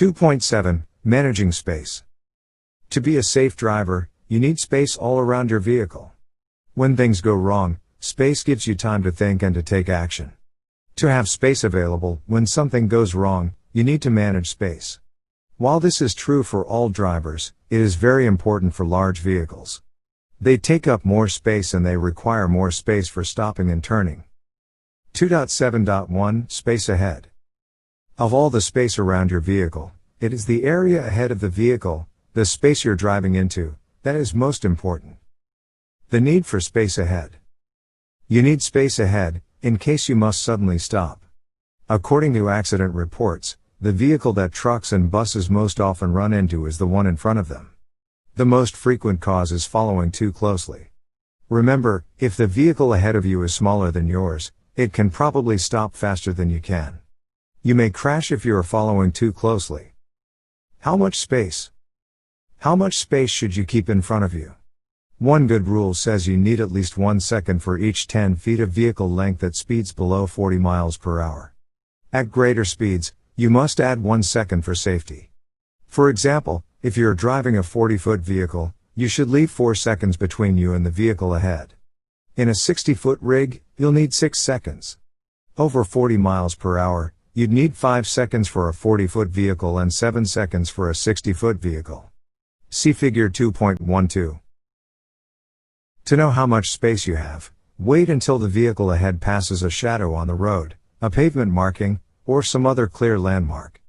2.7 Managing space. To be a safe driver, you need space all around your vehicle. When things go wrong, space gives you time to think and to take action. To have space available when something goes wrong, you need to manage space. While this is true for all drivers, it is very important for large vehicles. They take up more space and they require more space for stopping and turning. 2.7.1 Space ahead. Of all the space around your vehicle, it is the area ahead of the vehicle, the space you're driving into, that is most important. The need for space ahead. You need space ahead, in case you must suddenly stop. According to accident reports, the vehicle that trucks and buses most often run into is the one in front of them. The most frequent cause is following too closely. Remember, if the vehicle ahead of you is smaller than yours, it can probably stop faster than you can. You may crash if you are following too closely. How much space? How much space should you keep in front of you? One good rule says you need at least 1 second for each 10 feet of vehicle length that speeds below 40 miles per hour. At greater speeds, you must add 1 second for safety. For example, if you're driving a 40-foot vehicle, you should leave 4 seconds between you and the vehicle ahead. In a 60-foot rig, you'll need 6 seconds. Over 40 miles per hour, you'd need 5 seconds for a 40-foot vehicle and 7 seconds for a 60-foot vehicle. See Figure 2.12. To know how much space you have, wait until the vehicle ahead passes a shadow on the road, a pavement marking, or some other clear landmark.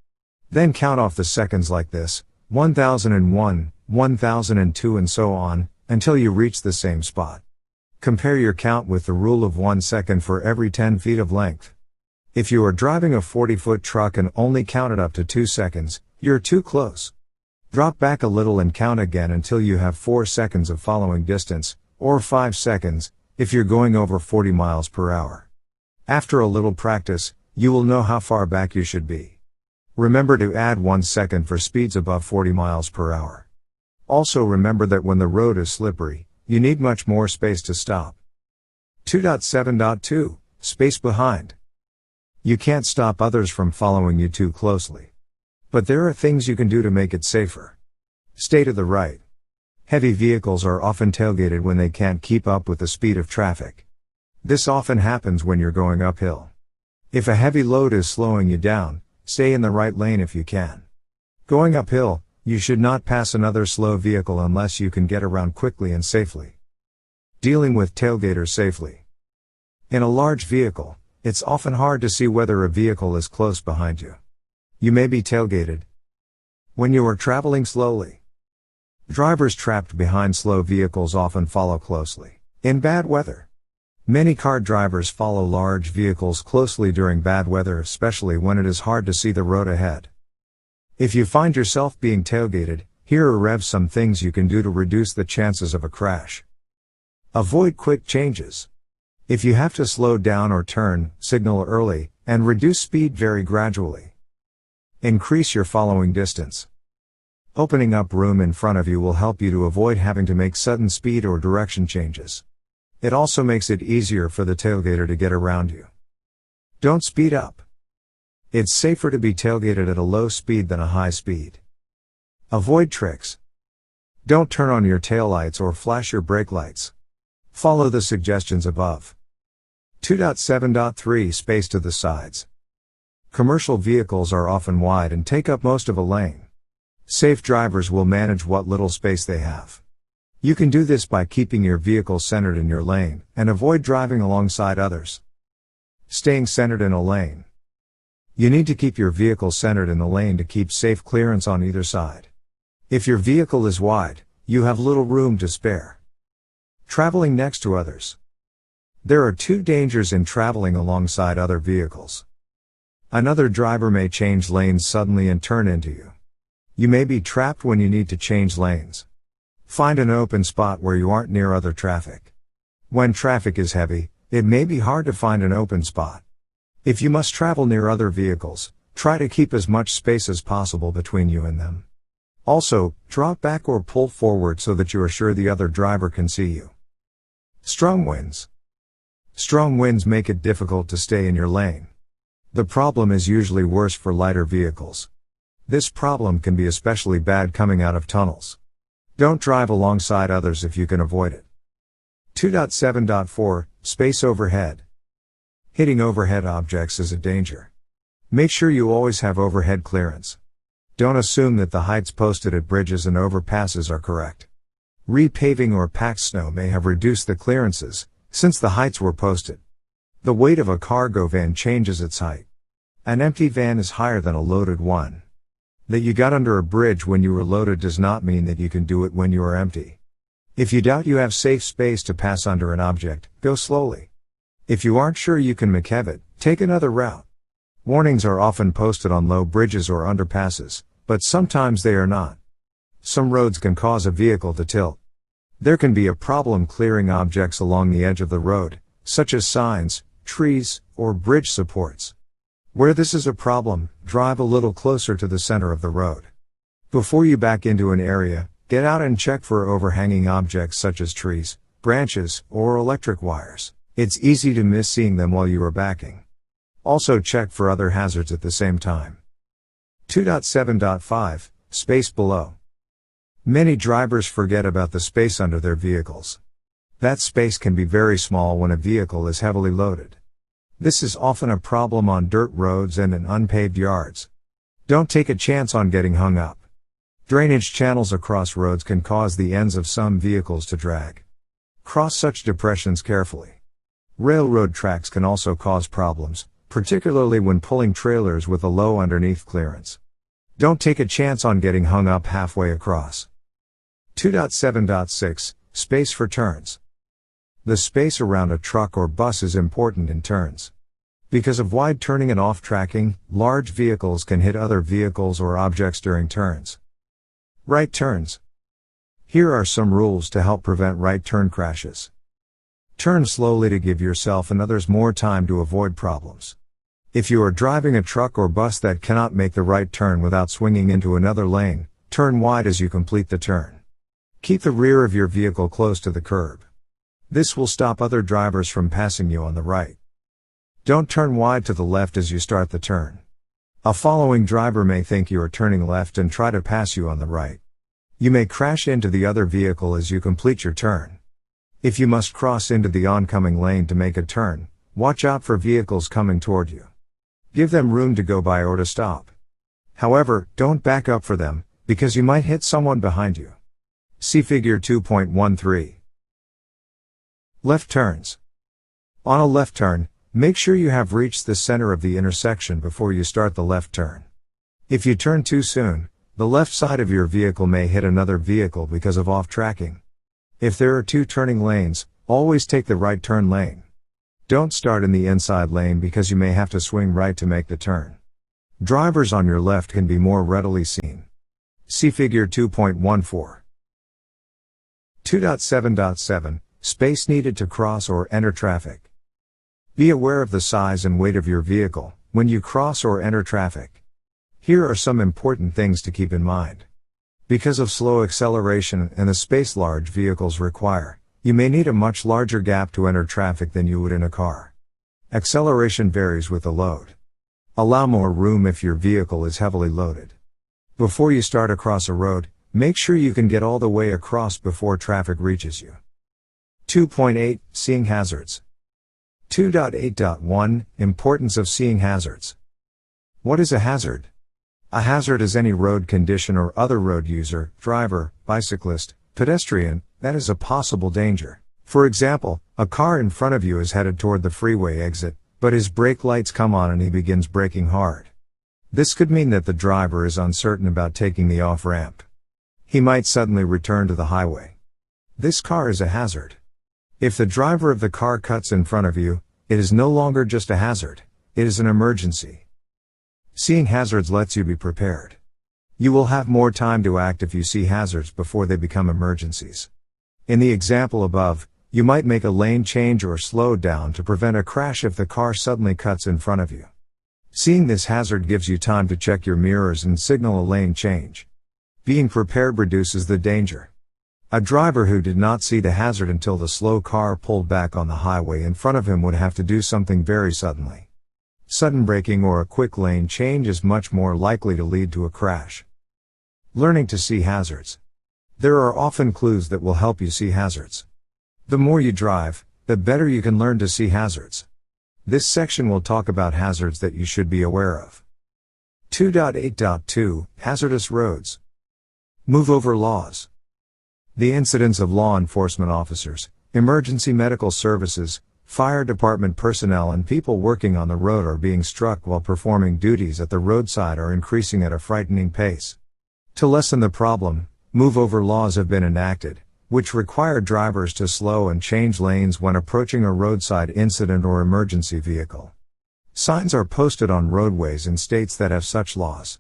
Then count off the seconds like this, 1001, 1002 and so on, until you reach the same spot. Compare your count with the rule of 1 second for every 10 feet of length. If you are driving a 40-foot truck and only counted up to 2 seconds, you're too close. Drop back a little and count again until you have 4 seconds of following distance, or 5 seconds, if you're going over 40 miles per hour. After a little practice, you will know how far back you should be. Remember to add 1 second for speeds above 40 miles per hour. Also remember that when the road is slippery, you need much more space to stop. 2.7.2 Space behind. You can't stop others from following you too closely. But there are things you can do to make it safer. Stay to the right. Heavy vehicles are often tailgated when they can't keep up with the speed of traffic. This often happens when you're going uphill. If a heavy load is slowing you down, stay in the right lane if you can. Going uphill, you should not pass another slow vehicle unless you can get around quickly and safely. Dealing with tailgaters safely. In a large vehicle, it's often hard to see whether a vehicle is close behind you. You may be tailgated. When you are traveling slowly. Drivers trapped behind slow vehicles often follow closely. In bad weather. Many car drivers follow large vehicles closely during bad weather, especially when it is hard to see the road ahead. If you find yourself being tailgated, here are some things you can do to reduce the chances of a crash. Avoid quick changes. If you have to slow down or turn, signal early, and reduce speed very gradually. Increase your following distance. Opening up room in front of you will help you to avoid having to make sudden speed or direction changes. It also makes it easier for the tailgater to get around you. Don't speed up. It's safer to be tailgated at a low speed than a high speed. Avoid tricks. Don't turn on your taillights or flash your brake lights. Follow the suggestions above. 2.7.3 Space to the sides. Commercial vehicles are often wide and take up most of a lane. Safe drivers will manage what little space they have. You can do this by keeping your vehicle centered in your lane, and avoid driving alongside others. Staying centered in a lane. You need to keep your vehicle centered in the lane to keep safe clearance on either side. If your vehicle is wide, you have little room to spare. Traveling next to others. There are 2 dangers in traveling alongside other vehicles. Another driver may change lanes suddenly and turn into you. You may be trapped when you need to change lanes. Find an open spot where you aren't near other traffic. When traffic is heavy, it may be hard to find an open spot. If you must travel near other vehicles, try to keep as much space as possible between you and them. Also, drop back or pull forward so that you are sure the other driver can see you. Strong winds. Strong winds make it difficult to stay in your lane. The problem is usually worse for lighter vehicles. This problem can be especially bad coming out of tunnels. Don't drive alongside others if you can avoid it. 2.7.4 Space overhead. Hitting overhead objects is a danger. Make sure you always have overhead clearance. Don't assume that the heights posted at bridges and overpasses are correct. Repaving or packed snow may have reduced the clearances, since the heights were posted. The weight of a cargo van changes its height. An empty van is higher than a loaded one. That you got under a bridge when you were loaded does not mean that you can do it when you are empty. If you doubt you have safe space to pass under an object, go slowly. If you aren't sure you can McKev it, take another route. Warnings are often posted on low bridges or underpasses, but sometimes they are not. Some roads can cause a vehicle to tilt. There can be a problem clearing objects along the edge of the road, such as signs, trees, or bridge supports. Where this is a problem, drive a little closer to the center of the road. Before you back into an area, get out and check for overhanging objects such as trees, branches, or electric wires. It's easy to miss seeing them while you are backing. Also check for other hazards at the same time. 2.7.5 Space below. Many drivers forget about the space under their vehicles. That space can be very small when a vehicle is heavily loaded. This is often a problem on dirt roads and in unpaved yards. Don't take a chance on getting hung up. Drainage channels across roads can cause the ends of some vehicles to drag. Cross such depressions carefully. Railroad tracks can also cause problems, particularly when pulling trailers with a low underneath clearance. Don't take a chance on getting hung up halfway across. 2.7.6 Space for turns. The space around a truck or bus is important in turns. Because of wide turning and off-tracking, large vehicles can hit other vehicles or objects during turns. Right turns. Here are some rules to help prevent right turn crashes. Turn slowly to give yourself and others more time to avoid problems. If you are driving a truck or bus that cannot make the right turn without swinging into another lane, turn wide as you complete the turn. Keep the rear of your vehicle close to the curb. This will stop other drivers from passing you on the right. Don't turn wide to the left as you start the turn. A following driver may think you are turning left and try to pass you on the right. You may crash into the other vehicle as you complete your turn. If you must cross into the oncoming lane to make a turn, watch out for vehicles coming toward you. Give them room to go by or to stop. However, don't back up for them, because you might hit someone behind you. See Figure 2.13. Left turns. On a left turn, make sure you have reached the center of the intersection before you start the left turn. If you turn too soon, the left side of your vehicle may hit another vehicle because of off-tracking. If there are two turning lanes, always take the right turn lane. Don't start in the inside lane because you may have to swing right to make the turn. Drivers on your left can be more readily seen. See Figure 2.14. 2.7.7 Space needed to cross or enter traffic. Be aware of the size and weight of your vehicle when you cross or enter traffic. Here are some important things to keep in mind. Because of slow acceleration and the space large vehicles require, you may need a much larger gap to enter traffic than you would in a car. Acceleration varies with the load. Allow more room if your vehicle is heavily loaded. Before you start across a road, make sure you can get all the way across before traffic reaches you. 2.8 Seeing hazards. 2.8.1 Importance of seeing hazards. What is a hazard? A hazard is any road condition or other road user, driver, bicyclist, pedestrian, that is a possible danger. For example, a car in front of you is headed toward the freeway exit, but his brake lights come on and he begins braking hard. This could mean that the driver is uncertain about taking the off-ramp. He might suddenly return to the highway. This car is a hazard. If the driver of the car cuts in front of you, it is no longer just a hazard, it is an emergency. Seeing hazards lets you be prepared. You will have more time to act if you see hazards before they become emergencies. In the example above, you might make a lane change or slow down to prevent a crash if the car suddenly cuts in front of you. Seeing this hazard gives you time to check your mirrors and signal a lane change. Being prepared reduces the danger. A driver who did not see the hazard until the slow car pulled back on the highway in front of him would have to do something very suddenly. Sudden braking or a quick lane change is much more likely to lead to a crash. Learning to see hazards. There are often clues that will help you see hazards. The more you drive, the better you can learn to see hazards. This section will talk about hazards that you should be aware of. 2.8.2 Hazardous roads. Move over laws. The incidence of law enforcement officers, emergency medical services, fire department personnel and people working on the road are being struck while performing duties at the roadside are increasing at a frightening pace. To lessen the problem, move-over laws have been enacted, which require drivers to slow and change lanes when approaching a roadside incident or emergency vehicle. Signs are posted on roadways in states that have such laws.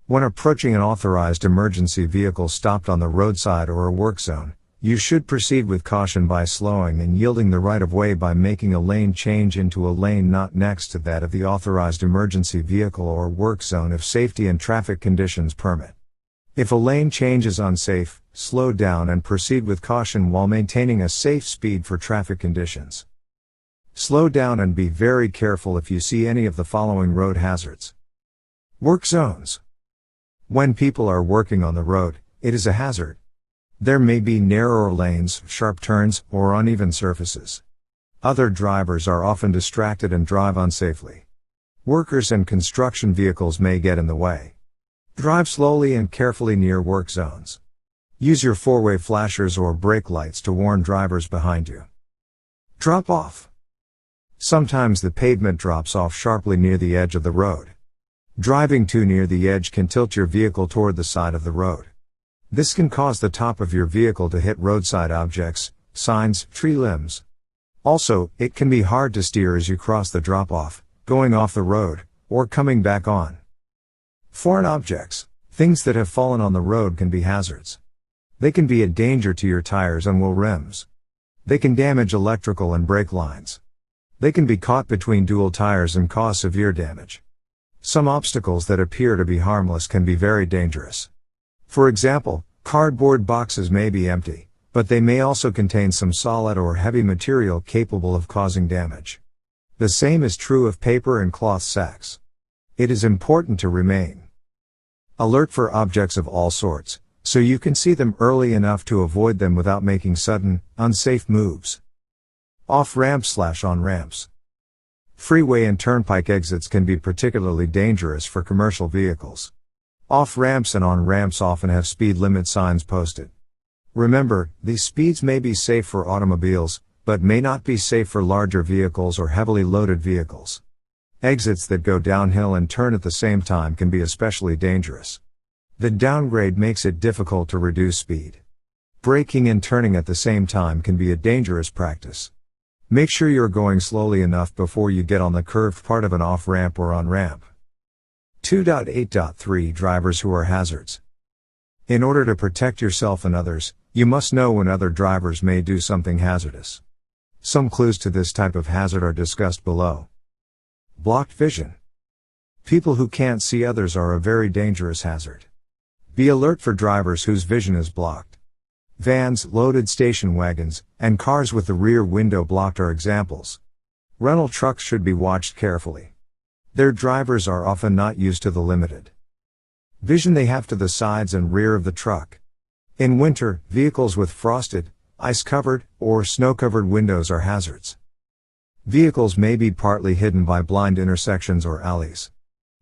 When approaching an authorized emergency vehicle stopped on the roadside or a work zone, you should proceed with caution by slowing and yielding the right-of-way by making a lane change into a lane not next to that of the authorized emergency vehicle or work zone if safety and traffic conditions permit. If a lane change is unsafe, slow down and proceed with caution while maintaining a safe speed for traffic conditions. Slow down and be very careful if you see any of the following road hazards. Work zones. When people are working on the road, it is a hazard. There may be narrower lanes, sharp turns, or uneven surfaces. Other drivers are often distracted and drive unsafely. Workers and construction vehicles may get in the way. Drive slowly and carefully near work zones. Use your four-way flashers or brake lights to warn drivers behind you. Drop off. Sometimes the pavement drops off sharply near the edge of the road. Driving too near the edge can tilt your vehicle toward the side of the road. This can cause the top of your vehicle to hit roadside objects, signs, tree limbs. Also, it can be hard to steer as you cross the drop-off, going off the road, or coming back on. Foreign objects, things that have fallen on the road can be hazards. They can be a danger to your tires and wheel rims. They can damage electrical and brake lines. They can be caught between dual tires and cause severe damage. Some obstacles that appear to be harmless can be very dangerous. For example, cardboard boxes may be empty, but they may also contain some solid or heavy material capable of causing damage. The same is true of paper and cloth sacks. It is important to remain alert for objects of all sorts, so you can see them early enough to avoid them without making sudden, unsafe moves. Off-ramps/on-ramps. Freeway and turnpike exits can be particularly dangerous for commercial vehicles. Off-ramps and on-ramps often have speed limit signs posted. Remember, these speeds may be safe for automobiles, but may not be safe for larger vehicles or heavily loaded vehicles. Exits that go downhill and turn at the same time can be especially dangerous. The downgrade makes it difficult to reduce speed. Braking and turning at the same time can be a dangerous practice. Make sure you're going slowly enough before you get on the curved part of an off-ramp or on-ramp. 2.8.3 Drivers who are hazards. In order to protect yourself and others, you must know when other drivers may do something hazardous. Some clues to this type of hazard are discussed below. Blocked vision. People who can't see others are a very dangerous hazard. Be alert for drivers whose vision is blocked. Vans, loaded station wagons, and cars with the rear window blocked are examples. Rental trucks should be watched carefully. Their drivers are often not used to the limited vision they have to the sides and rear of the truck. In winter, vehicles with frosted, ice-covered, or snow-covered windows are hazards. Vehicles may be partly hidden by blind intersections or alleys.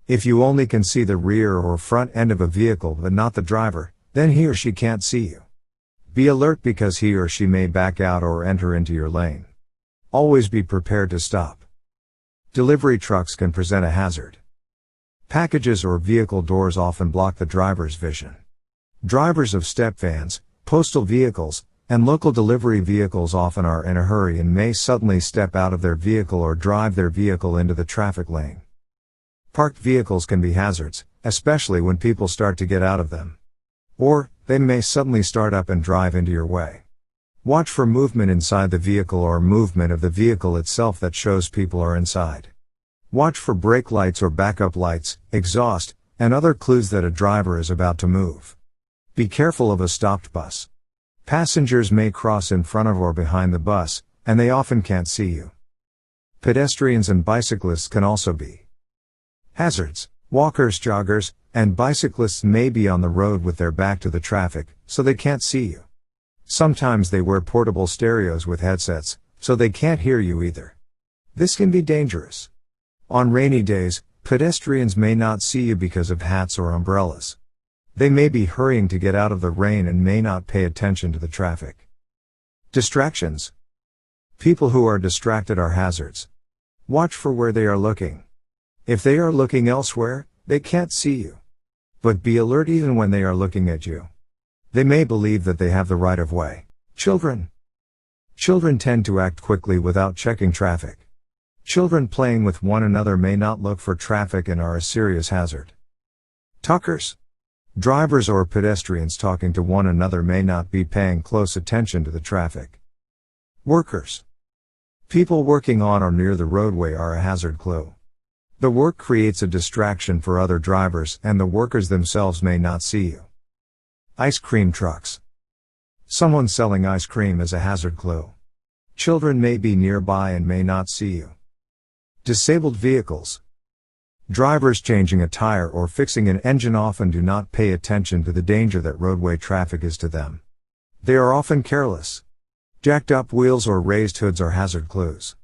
If you only can see the rear or front end of a vehicle but not the driver, then he or she can't see you. Be alert because he or she may back out or enter into your lane. Always be prepared to stop. Delivery trucks can present a hazard. Packages or vehicle doors often block the driver's vision. Drivers of step vans, postal vehicles, and local delivery vehicles often are in a hurry and may suddenly step out of their vehicle or drive their vehicle into the traffic lane. Parked vehicles can be hazards, especially when people start to get out of them. Or, they may suddenly start up and drive into your way. Watch for movement inside the vehicle or movement of the vehicle itself that shows people are inside. Watch for brake lights or backup lights, exhaust, and other clues that a driver is about to move. Be careful of a stopped bus. Passengers may cross in front of or behind the bus, and they often can't see you. Pedestrians and bicyclists can also be hazards. Walkers, joggers, and bicyclists may be on the road with their back to the traffic, so they can't see you. Sometimes they wear portable stereos with headsets, so they can't hear you either. This can be dangerous. On rainy days, pedestrians may not see you because of hats or umbrellas. They may be hurrying to get out of the rain and may not pay attention to the traffic. Distractions. People who are distracted are hazards. Watch for where they are looking. If they are looking elsewhere, they can't see you. But be alert even when they are looking at you. They may believe that they have the right of way. Children. Children tend to act quickly without checking traffic. Children playing with one another may not look for traffic and are a serious hazard. Talkers. Drivers or pedestrians talking to one another may not be paying close attention to the traffic. Workers. People working on or near the roadway are a hazard clue. The work creates a distraction for other drivers and the workers themselves may not see you. Ice cream trucks. Someone selling ice cream is a hazard clue. Children may be nearby and may not see you. Disabled vehicles. Drivers changing a tire or fixing an engine often do not pay attention to the danger that roadway traffic is to them. They are often careless. Jacked up wheels or raised hoods are hazard clues.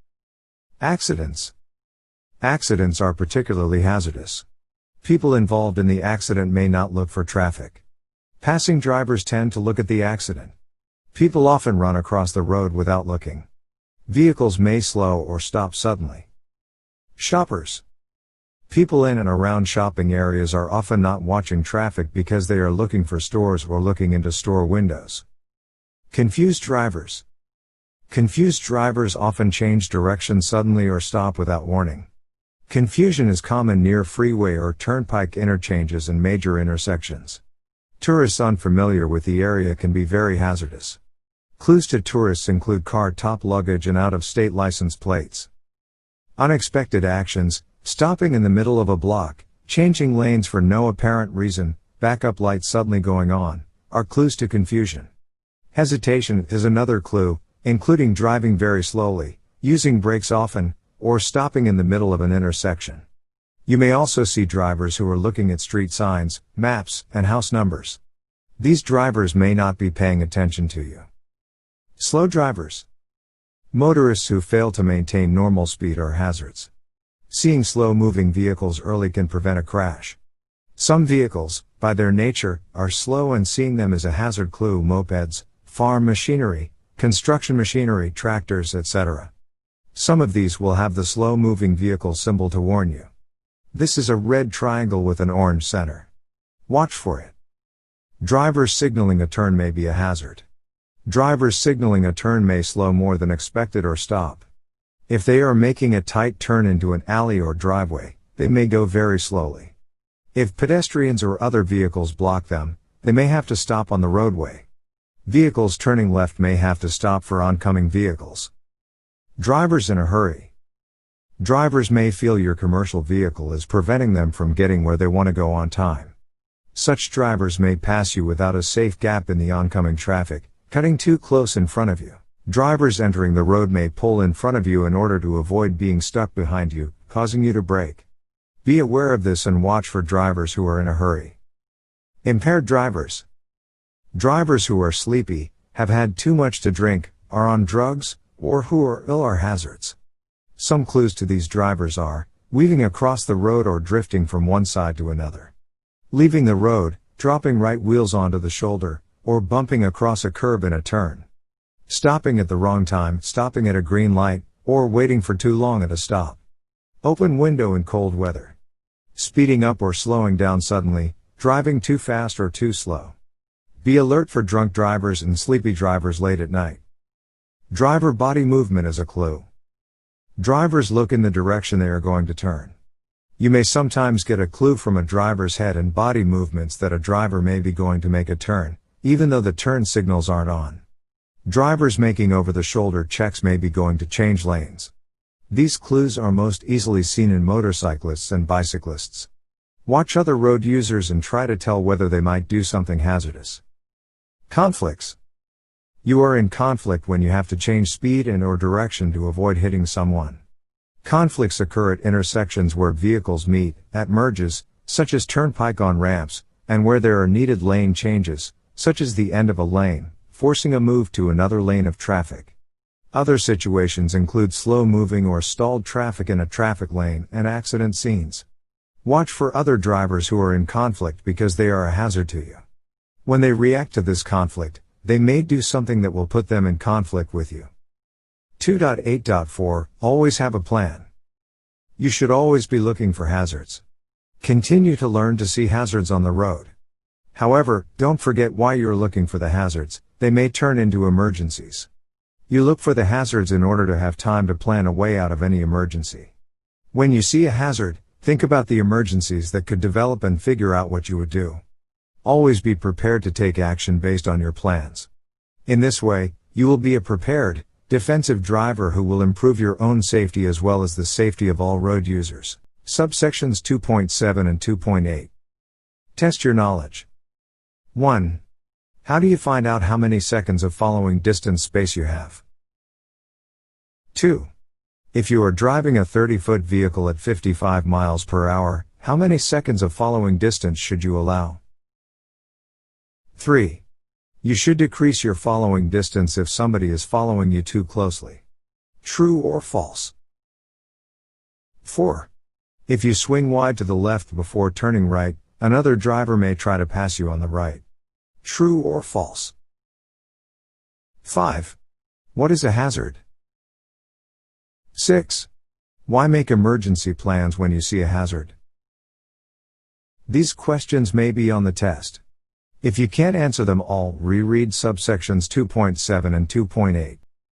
Accidents. Accidents are particularly hazardous. People involved in the accident may not look for traffic. Passing drivers tend to look at the accident. People often run across the road without looking. Vehicles may slow or stop suddenly. Shoppers. People in and around shopping areas are often not watching traffic because they are looking for stores or looking into store windows. Confused drivers. Confused drivers often change direction suddenly or stop without warning. Confusion is common near freeway or turnpike interchanges and major intersections. Tourists unfamiliar with the area can be very hazardous. Clues to tourists include car top luggage and out-of-state license plates. Unexpected actions, stopping in the middle of a block, changing lanes for no apparent reason, backup lights suddenly going on, are clues to confusion. Hesitation is another clue, including driving very slowly, using brakes often, or stopping in the middle of an intersection. You may also see drivers who are looking at street signs, maps, and house numbers. These drivers may not be paying attention to you. Slow drivers. Motorists who fail to maintain normal speed are hazards. Seeing slow-moving vehicles early can prevent a crash. Some vehicles, by their nature, are slow and seeing them is a hazard clue. Mopeds, farm machinery, construction machinery, tractors, etc. Some of these will have the slow-moving vehicle symbol to warn you. This is a red triangle with an orange center. Watch for it. Drivers signaling a turn may be a hazard. Drivers signaling a turn may slow more than expected or stop. If they are making a tight turn into an alley or driveway, they may go very slowly. If pedestrians or other vehicles block them, they may have to stop on the roadway. Vehicles turning left may have to stop for oncoming vehicles. Drivers in a hurry. Drivers may feel your commercial vehicle is preventing them from getting where they want to go on time. Such drivers may pass you without a safe gap in the oncoming traffic, cutting too close in front of you. Drivers entering the road may pull in front of you in order to avoid being stuck behind you, causing you to brake. Be aware of this and watch for drivers who are in a hurry. Impaired drivers. Drivers who are sleepy, have had too much to drink, are on drugs, or who are ill are hazards. Some clues to these drivers are weaving across the road or drifting from one side to another. Leaving the road, dropping right wheels onto the shoulder, or bumping across a curb in a turn. Stopping at the wrong time, stopping at a green light, or waiting for too long at a stop. Open window in cold weather. Speeding up or slowing down suddenly, driving too fast or too slow. Be alert for drunk drivers and sleepy drivers late at night. Driver body movement is a clue. Drivers look in the direction they are going to turn. You may sometimes get a clue from a driver's head and body movements that a driver may be going to make a turn, even though the turn signals aren't on. Drivers making over-the-shoulder checks may be going to change lanes. These clues are most easily seen in motorcyclists and bicyclists. Watch other road users and try to tell whether they might do something hazardous. Conflicts. You are in conflict when you have to change speed and/or direction to avoid hitting someone. Conflicts occur at intersections where vehicles meet, at merges, such as turnpike on-ramps, and where there are needed lane changes, such as the end of a lane, forcing a move to another lane of traffic. Other situations include slow-moving or stalled traffic in a traffic lane and accident scenes. Watch for other drivers who are in conflict because they are a hazard to you. When they react to this conflict, they may do something that will put them in conflict with you. 2.8.4 Always have a plan. You should always be looking for hazards. Continue to learn to see hazards on the road. However, don't forget why you're looking for the hazards, they may turn into emergencies. You look for the hazards in order to have time to plan a way out of any emergency. When you see a hazard, think about the emergencies that could develop and figure out what you would do. Always be prepared to take action based on your plans. In this way, you will be a prepared, defensive driver who will improve your own safety as well as the safety of all road users. Subsections 2.7 and 2.8. Test your knowledge. 1. How do you find out how many seconds of following distance space you have? 2. If you are driving a 30-foot vehicle at 55 miles per hour, how many seconds of following distance should you allow? 3. You should decrease your following distance if somebody is following you too closely. True or false? 4. If you swing wide to the left before turning right, another driver may try to pass you on the right. True or false? 5. What is a hazard? 6. Why make emergency plans when you see a hazard? These questions may be on the test. If you can't answer them all, reread subsections 2.7 and 2.8.